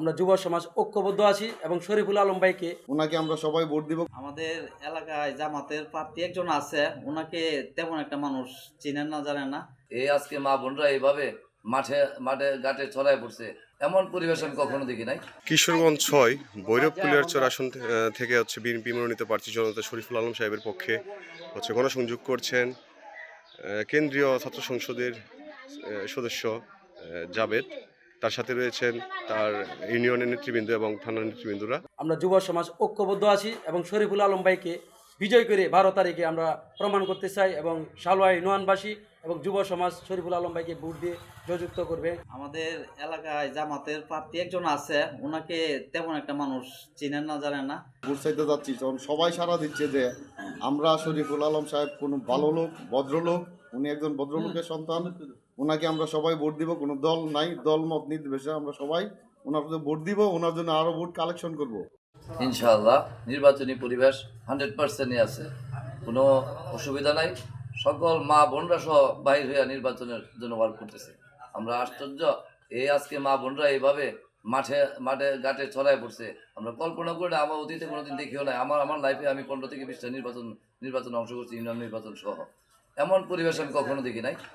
আমরা যুব সমাজ ঐক্যবদ্ধ আছি এবং শরীফুল আলম ভাইকে ওনাকে আমরা সবাই ভোট দিব। আমাদের এলাকায় জামাতের প্রার্থী একজন আছে, ওনাকে তেমন একটা মানুষ চিনেন না, জানেন না। এই আজকে মা বোনরা এইভাবে মাঠে মাঠে ঘাটে ছড়ায় পড়ছে, এমন পরিবেশ আমি কখনো দেখি নাই। কিশোরগঞ্জ ৬ ভৈরব কুলিয়ারচর আসন থেকে বিএনপি মনোনীত প্রার্থী জনতা শরীফুল আলম সাহেবের পক্ষে গণসংযোগ করছেন কেন্দ্রীয় ছাত্র সংসদের সদস্য জাবেদ। তার সাথে রয়েছেন তার ইউনিয়নের নেতৃবৃন্দ এবং থানার নেতৃবৃন্দরা। আমরা যুব সমাজ ঐক্যবদ্ধ আছি এবং শরীফুল আলম ভাইকে বিজয় করে 12 তারিখে আমরা প্রমাণ করতে চাই এবং সালোয়াই নোয়ানবাসী এবং যুব সমাজ শরীফুল আলম ভাইকে ভোট দিয়ে জয়যুক্ত করবে। আমাদের এলাকায় জামাতের প্রার্থী একজন আছে, ওনাকে তেমন একটা মানুষ চিনেন না, জানেন না। ভোট চাইতে যাচ্ছি তখন সবাই সাড়া দিচ্ছে যে আমরা শরীফুল আলম সাহেব কোনো ভালো লোক, ভদ্রলোক, উনি একজন ভদ্রলোকের সন্তান, ওনাকে আমরা সবাই ভোট দিব। কোনো দল নাই, দল মত নির্বিশেষে আমরা সবাই ওনার প্রতি ভোট দিব, ওনার জন্য আরও ভোট কালেকশন করব। ইনশাআল্লাহ নির্বাচনী পরিবেশ 100%ই আছে, কোনো অসুবিধা নাই। সকল মা বোনরা সহ বাহির হইয়া নির্বাচনের জন্য ওয়ার্ক করতেছে। আমরা আশ্চর্য, এই আজকে মা বোনরা এইভাবে মাঠে মাঠে ঘাটে ছড়ায় পড়ছে, আমরা কল্পনা করে আমার অতীতে কোনোদিন দেখিও নাই। আমার লাইফে আমি 15 থেকে 20টা নির্বাচনে অংশ করছি, ইউনিয়ন নির্বাচন সহ, এমন পরিবেশ আমি কখনো দেখি নাই।